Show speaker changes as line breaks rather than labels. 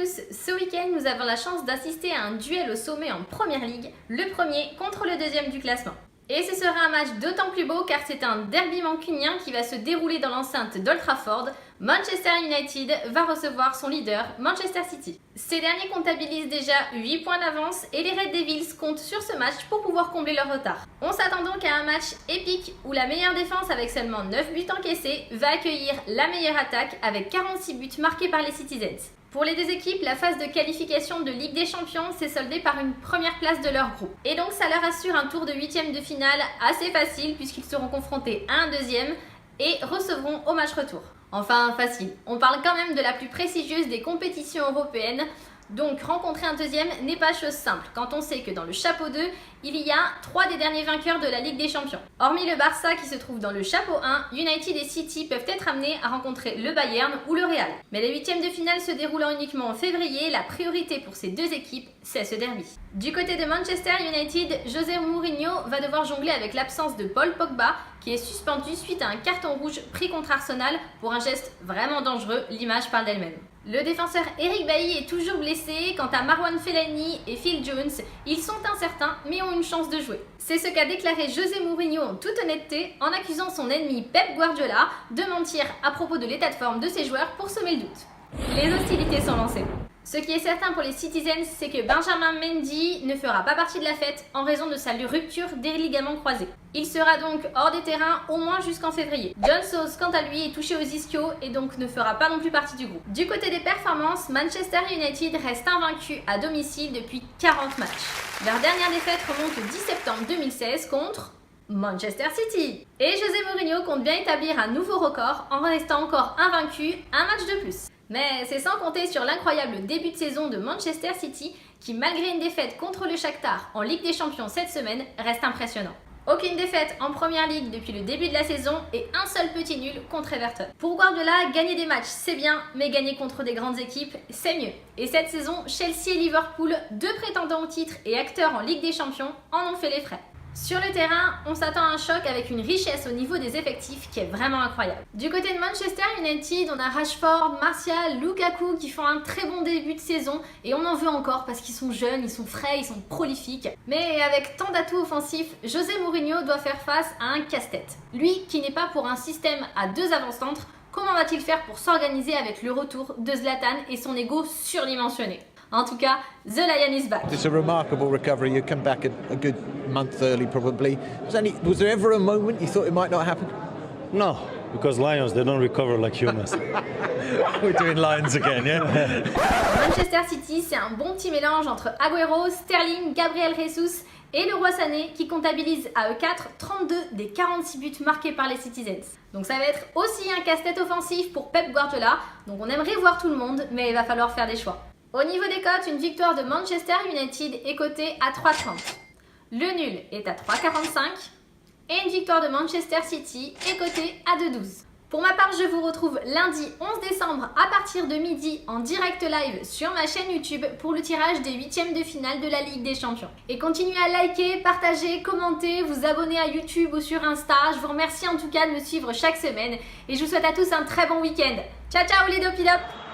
tous, ce week-end nous avons la chance d'assister à un duel au sommet en Première Ligue, le premier contre le deuxième du classement. Et ce sera un match d'autant plus beau car c'est un derby mancunien qui va se dérouler dans l'enceinte d'Old Trafford. Manchester United va recevoir son leader, Manchester City. Ces derniers comptabilisent déjà 8 points d'avance et les Red Devils comptent sur ce match pour pouvoir combler leur retard. On s'attend donc à un match épique où la meilleure défense avec seulement 9 buts encaissés va accueillir la meilleure attaque avec 46 buts marqués par les Citizens. Pour les deux équipes, la phase de qualification de Ligue des Champions s'est soldée par une première place de leur groupe. Et donc ça leur assure un tour de huitième de finale assez facile puisqu'ils seront confrontés à un deuxième et recevront au match retour. Enfin facile, on parle quand même de la plus prestigieuse des compétitions européennes, donc rencontrer un deuxième n'est pas chose simple quand on sait que dans le chapeau 2, il y a 3 des derniers vainqueurs de la Ligue des Champions. Hormis le Barça qui se trouve dans le chapeau 1, United et City peuvent être amenés à rencontrer le Bayern ou le Real. Mais les huitièmes de finale se déroulant uniquement en février, la priorité pour ces deux équipes, c'est ce derby. Du côté de Manchester United, José Mourinho va devoir jongler avec l'absence de Paul Pogba qui est suspendu suite à un carton rouge pris contre Arsenal pour un geste vraiment dangereux, l'image parle d'elle-même. Le défenseur Eric Bailly est toujours blessé, quant à Marwan Fellaini et Phil Jones, ils sont incertains mais ont une chance de jouer. C'est ce qu'a déclaré José Mourinho en toute honnêteté en accusant son ennemi Pep Guardiola de mentir à propos de l'état de forme de ses joueurs pour semer le doute. Les hostilités sont lancées. Ce qui est certain pour les Citizens, c'est que Benjamin Mendy ne fera pas partie de la fête en raison de sa rupture des ligaments croisés. Il sera donc hors des terrains au moins jusqu'en février. John Stones, quant à lui, est touché aux ischios et donc ne fera pas non plus partie du groupe. Du côté des performances, Manchester United reste invaincu à domicile depuis 40 matchs. Leur dernière défaite remonte au 10 septembre 2016 contre Manchester City. Et José Mourinho compte bien établir un nouveau record en restant encore invaincu un match de plus. Mais c'est sans compter sur l'incroyable début de saison de Manchester City qui, malgré une défaite contre le Shakhtar en Ligue des Champions cette semaine, reste impressionnant. Aucune défaite en Première Ligue depuis le début de la saison et un seul petit nul contre Everton. Pour Guardiola, gagner des matchs c'est bien, mais gagner contre des grandes équipes c'est mieux. Et cette saison, Chelsea et Liverpool, deux prétendants au titre et acteurs en Ligue des Champions, en ont fait les frais. Sur le terrain, on s'attend à un choc avec une richesse au niveau des effectifs qui est vraiment incroyable. Du côté de Manchester United, on a Rashford, Martial, Lukaku qui font un très bon début de saison et on en veut encore parce qu'ils sont jeunes, ils sont frais, ils sont prolifiques. Mais avec tant d'atouts offensifs, José Mourinho doit faire face à un casse-tête. Lui qui n'est pas pour un système à deux avant-centres, comment va-t-il faire pour s'organiser avec le retour de Zlatan et son ego surdimensionné ? En tout cas, The Lion is back.
It's a remarkable recovery. You come back a good month early, probably. Was there ever a moment you thought it might not happen?
No, because lions, they don't recover like humans.
We're doing lions again, yeah?
Manchester City, c'est un bon petit mélange entre Agüero, Sterling, Gabriel Jesus et le Roi Sané qui comptabilise à eux 4 32 des 46 buts marqués par les Citizens. Donc ça va être aussi un casse-tête offensif pour Pep Guardiola. Donc on aimerait voir tout le monde, mais il va falloir faire des choix. Au niveau des cotes, une victoire de Manchester United est cotée à 3,30. Le nul est à 3,45 et une victoire de Manchester City est cotée à 2,12. Pour ma part, je vous retrouve lundi 11 décembre à partir de midi en direct live sur ma chaîne YouTube pour le tirage des huitièmes de finale de la Ligue des Champions. Et continuez à liker, partager, commenter, vous abonner à YouTube ou sur Insta. Je vous remercie en tout cas de me suivre chaque semaine et je vous souhaite à tous un très bon week-end. Ciao ciao les dopilop!